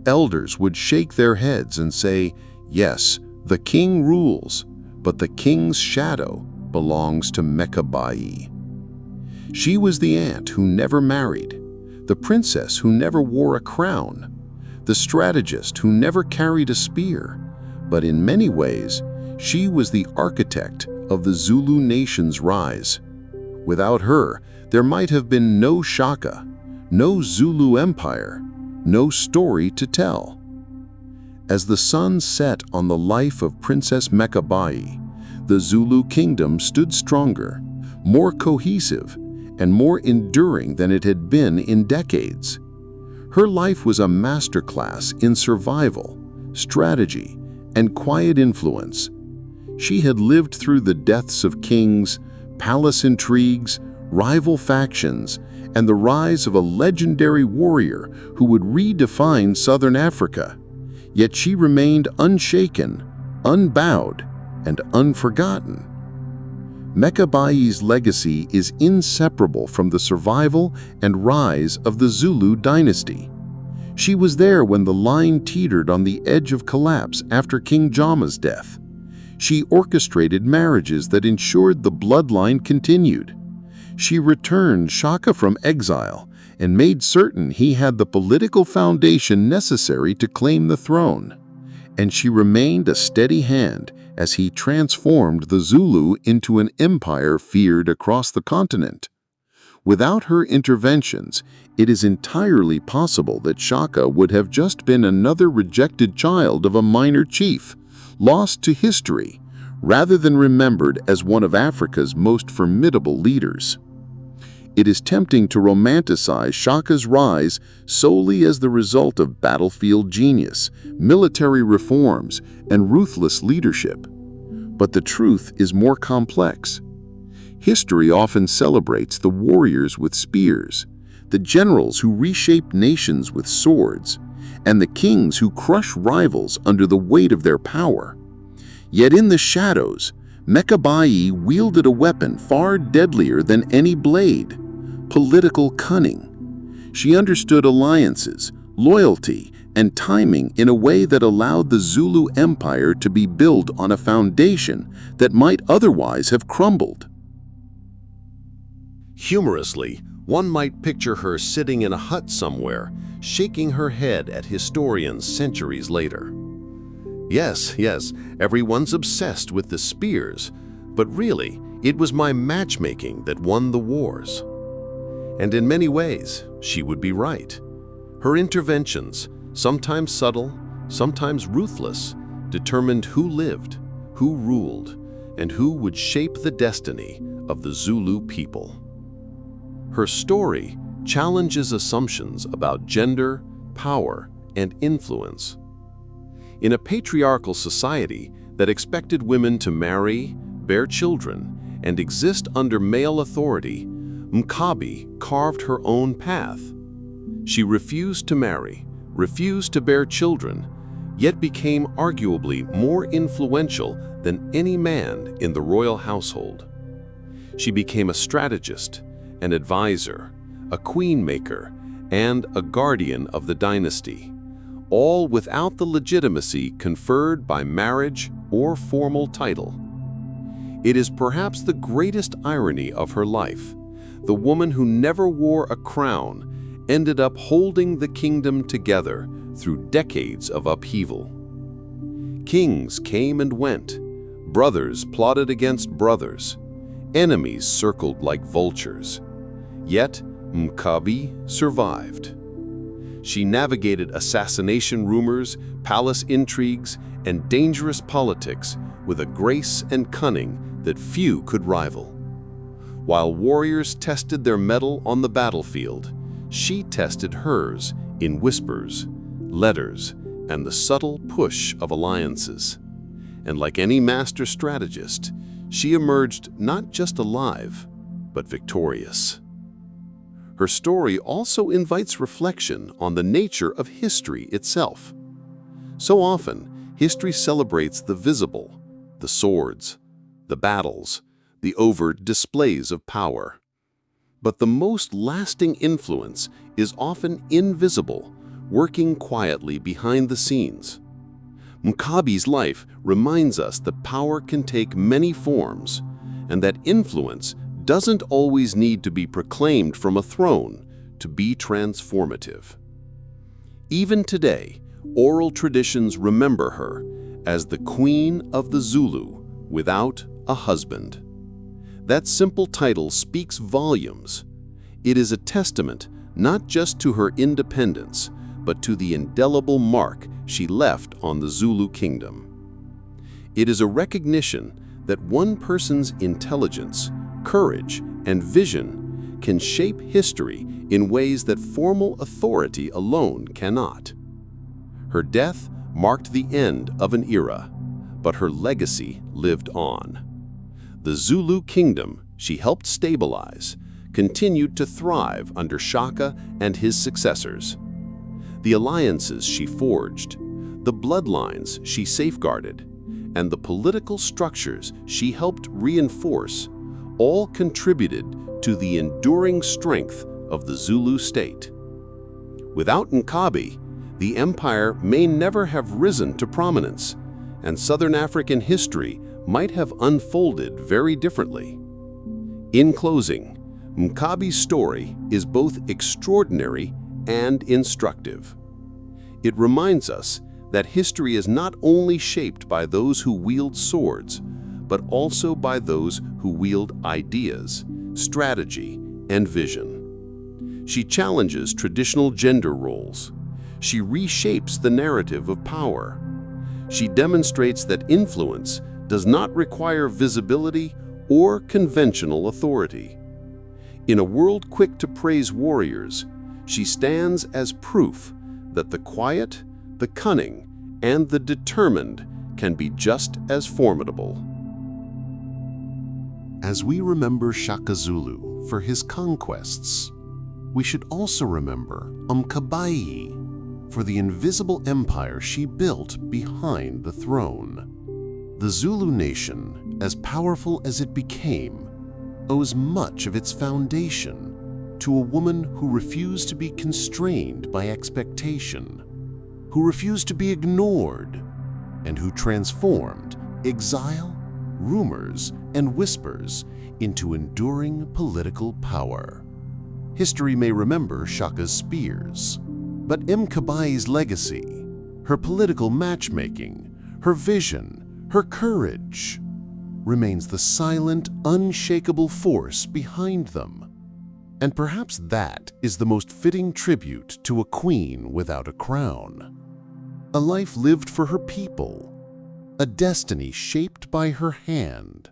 Elders would shake their heads and say, yes, the king rules, but the king's shadow belongs to Mkabayi. She was the aunt who never married, the princess who never wore a crown, the strategist who never carried a spear, but in many ways, she was the architect of the Zulu nation's rise. Without her, there might have been no Shaka, no Zulu empire, no story to tell. As the sun set on the life of Princess Mkabayi, the Zulu kingdom stood stronger, more cohesive, and more enduring than it had been in decades. Her life was a masterclass in survival, strategy, and quiet influence. She had lived through the deaths of kings, palace intrigues, rival factions, and the rise of a legendary warrior who would redefine southern Africa. Yet she remained unshaken, unbowed, and unforgotten. Mkabayi's legacy is inseparable from the survival and rise of the Zulu dynasty. She was there when the line teetered on the edge of collapse after King Jama's death. She orchestrated marriages that ensured the bloodline continued. She returned Shaka from exile and made certain he had the political foundation necessary to claim the throne. And she remained a steady hand as he transformed the Zulu into an empire feared across the continent. Without her interventions, it is entirely possible that Shaka would have just been another rejected child of a minor chief, lost to history, rather than remembered as one of Africa's most formidable leaders. It is tempting to romanticize Shaka's rise solely as the result of battlefield genius, military reforms, and ruthless leadership. But the truth is more complex. History often celebrates the warriors with spears, the generals who reshape nations with swords, and the kings who crush rivals under the weight of their power. Yet in the shadows, Mkabayi wielded a weapon far deadlier than any blade: political cunning. She understood alliances, loyalty, and timing in a way that allowed the Zulu Empire to be built on a foundation that might otherwise have crumbled. Humorously, one might picture her sitting in a hut somewhere, shaking her head at historians centuries later. Yes, everyone's obsessed with the spears, but really, it was my matchmaking that won the wars. And in many ways, she would be right. Her interventions, sometimes subtle, sometimes ruthless, determined who lived, who ruled, and who would shape the destiny of the Zulu people. Her story challenges assumptions about gender, power, and influence. In a patriarchal society that expected women to marry, bear children, and exist under male authority, Mkabayi carved her own path. She refused to marry, refused to bear children, yet became arguably more influential than any man in the royal household. She became a strategist, an advisor, a queenmaker, and a guardian of the dynasty, all without the legitimacy conferred by marriage or formal title. It is perhaps the greatest irony of her life. The woman who never wore a crown ended up holding the kingdom together through decades of upheaval. Kings came and went, brothers plotted against brothers, enemies circled like vultures. Yet Mkabayi survived. She navigated assassination rumors, palace intrigues, and dangerous politics with a grace and cunning that few could rival. While warriors tested their mettle on the battlefield, she tested hers in whispers, letters, and the subtle push of alliances. And like any master strategist, she emerged not just alive, but victorious. Her story also invites reflection on the nature of history itself. So often, history celebrates the visible, the swords, the battles, the overt displays of power. But the most lasting influence is often invisible, working quietly behind the scenes. Mkabayi's life reminds us that power can take many forms, and that influence doesn't always need to be proclaimed from a throne to be transformative. Even today, oral traditions remember her as the Queen of the Zulu without a husband. That simple title speaks volumes. It is a testament not just to her independence, but to the indelible mark she left on the Zulu kingdom. It is a recognition that one person's intelligence, courage, and vision can shape history in ways that formal authority alone cannot. Her death marked the end of an era, but her legacy lived on. The Zulu kingdom she helped stabilize continued to thrive under Shaka and his successors. The alliances she forged, the bloodlines she safeguarded, and the political structures she helped reinforce all contributed to the enduring strength of the Zulu state. Without Mkabayi, the empire may never have risen to prominence, and Southern African history might have unfolded very differently. In closing, Mkabayi's story is both extraordinary and instructive. It reminds us that history is not only shaped by those who wield swords, but also by those who wield ideas, strategy, and vision. She challenges traditional gender roles. She reshapes the narrative of power. She demonstrates that influence does not require visibility or conventional authority. In a world quick to praise warriors, she stands as proof that the quiet, the cunning, and the determined can be just as formidable. As we remember Shaka Zulu for his conquests, we should also remember Mkabayi for the invisible empire she built behind the throne. The Zulu nation, as powerful as it became, owes much of its foundation to a woman who refused to be constrained by expectation, who refused to be ignored, and who transformed exile, rumors, and whispers into enduring political power. History may remember Shaka's spears, but Mkabayi's legacy, her political matchmaking, her vision, her courage, remains the silent, unshakable force behind them. And perhaps that is the most fitting tribute to a queen without a crown. A life lived for her people, a destiny shaped by her hand,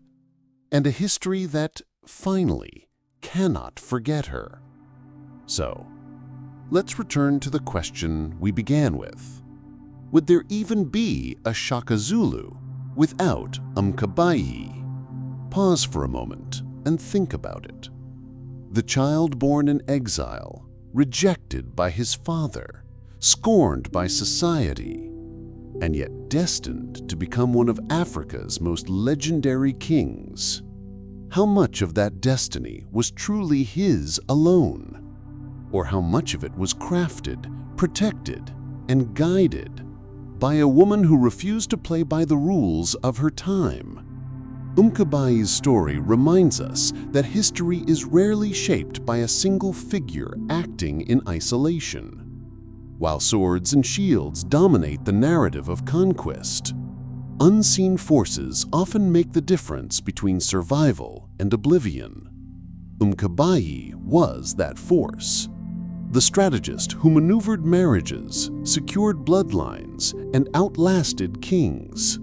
and a history that, finally, cannot forget her. So, let's return to the question we began with. Would there even be a Shaka Zulu without Mkabayi? Pause for a moment and think about it. The child born in exile, rejected by his father, scorned by society, and yet destined to become one of Africa's most legendary kings. How much of that destiny was truly his alone? Or how much of it was crafted, protected, and guided by a woman who refused to play by the rules of her time? Mkabayi's story reminds us that history is rarely shaped by a single figure acting in isolation. While swords and shields dominate the narrative of conquest, unseen forces often make the difference between survival and oblivion. Mkabayi was that force. The strategist who maneuvered marriages, secured bloodlines, and outlasted kings.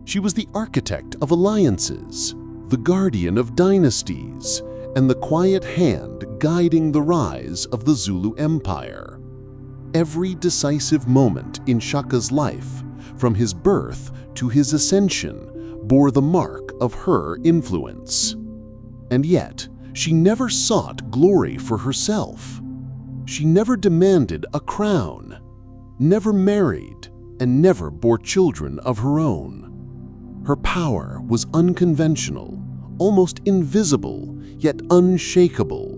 She was the architect of alliances, the guardian of dynasties, and the quiet hand guiding the rise of the Zulu Empire. every decisive moment in Shaka's life, from his birth to his ascension, bore the mark of her influence. And yet, she never sought glory for herself. She never demanded a crown, never married, and never bore children of her own. Her power was unconventional, almost invisible, yet unshakable.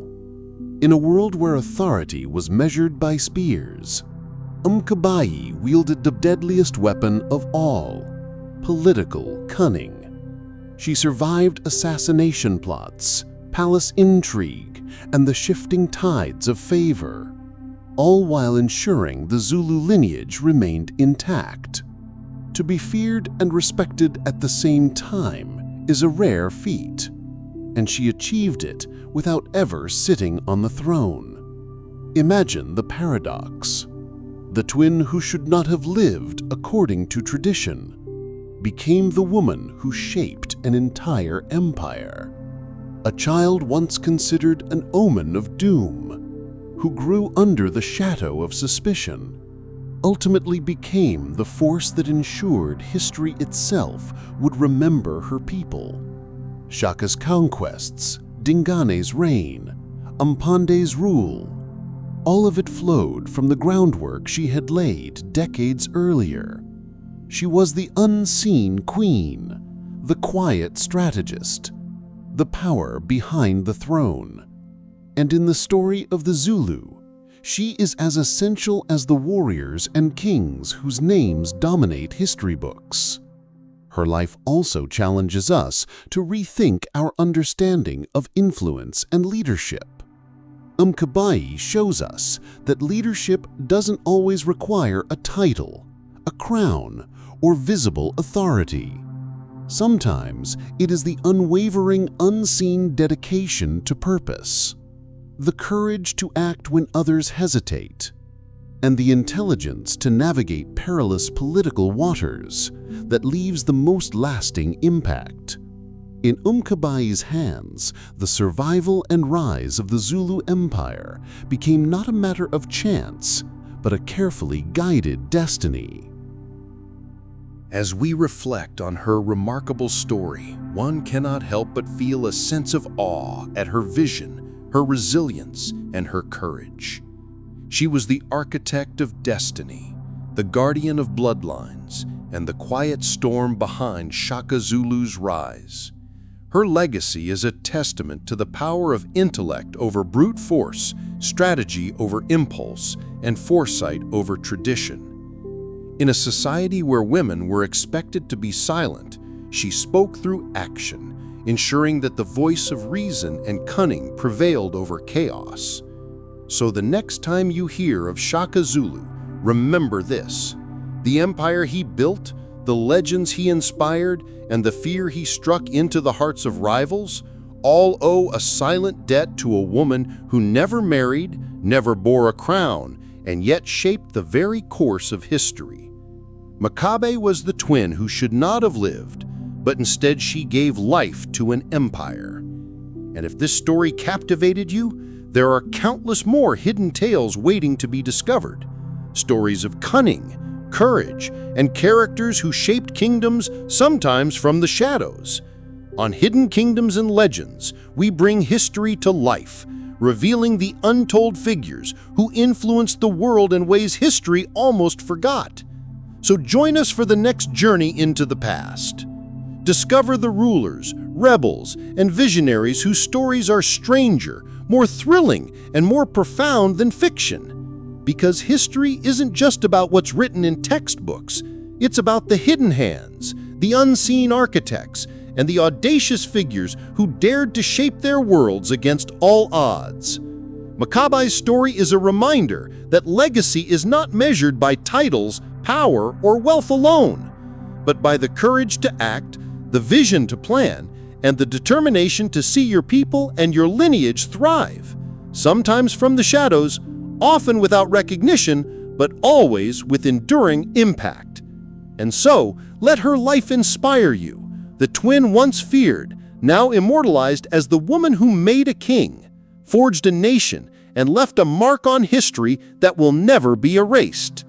In a world where authority was measured by spears, Mkabayi wielded the deadliest weapon of all: political cunning. She survived assassination plots, palace intrigue, and the shifting tides of favor, all while ensuring the Zulu lineage remained intact. To be feared and respected at the same time is a rare feat, and she achieved it without ever sitting on the throne. Imagine the paradox. The twin who should not have lived according to tradition became the woman who shaped an entire empire. A child once considered an omen of doom, who grew under the shadow of suspicion, ultimately became the force that ensured history itself would remember her people. Shaka's conquests, Dingane's reign, Mpande's rule, all of it flowed from the groundwork she had laid decades earlier. She was the unseen queen, the quiet strategist, the power behind the throne. And in the story of the Zulu, she is as essential as the warriors and kings whose names dominate history books. Her life also challenges us to rethink our understanding of influence and leadership. Mkabayi shows us that leadership doesn't always require a title, a crown, or visible authority. Sometimes it is the unwavering, unseen dedication to purpose, the courage to act when others hesitate, and the intelligence to navigate perilous political waters that leaves the most lasting impact. In Mkabayi's hands, the survival and rise of the Zulu Empire became not a matter of chance, but a carefully guided destiny. As we reflect on her remarkable story, one cannot help but feel a sense of awe at her vision, her resilience, and her courage. She was the architect of destiny, the guardian of bloodlines, and the quiet storm behind Shaka Zulu's rise. Her legacy is a testament to the power of intellect over brute force, strategy over impulse, and foresight over tradition. In a society where women were expected to be silent, she spoke through action, ensuring that the voice of reason and cunning prevailed over chaos. So the next time you hear of Shaka Zulu, remember this: the empire he built, the legends he inspired, and the fear he struck into the hearts of rivals, all owe a silent debt to a woman who never married, never bore a crown, and yet shaped the very course of history. Mkabayi was the twin who should not have lived, but instead she gave life to an empire. And if this story captivated you, there are countless more hidden tales waiting to be discovered. Stories of cunning, courage, and characters who shaped kingdoms, sometimes from the shadows. On Hidden Kingdoms and Legends, we bring history to life, revealing the untold figures who influenced the world in ways history almost forgot. So join us for the next journey into the past. Discover the rulers, rebels, and visionaries whose stories are stranger, more thrilling, and more profound than fiction. Because history isn't just about what's written in textbooks, it's about the hidden hands, the unseen architects, and the audacious figures who dared to shape their worlds against all odds. Mkabayi's story is a reminder that legacy is not measured by titles, power, or wealth alone, but by the courage to act, the vision to plan, and the determination to see your people and your lineage thrive, sometimes from the shadows, often without recognition, but always with enduring impact. And so, let her life inspire you, the twin once feared, now immortalized as the woman who made a king, forged a nation, and left a mark on history that will never be erased.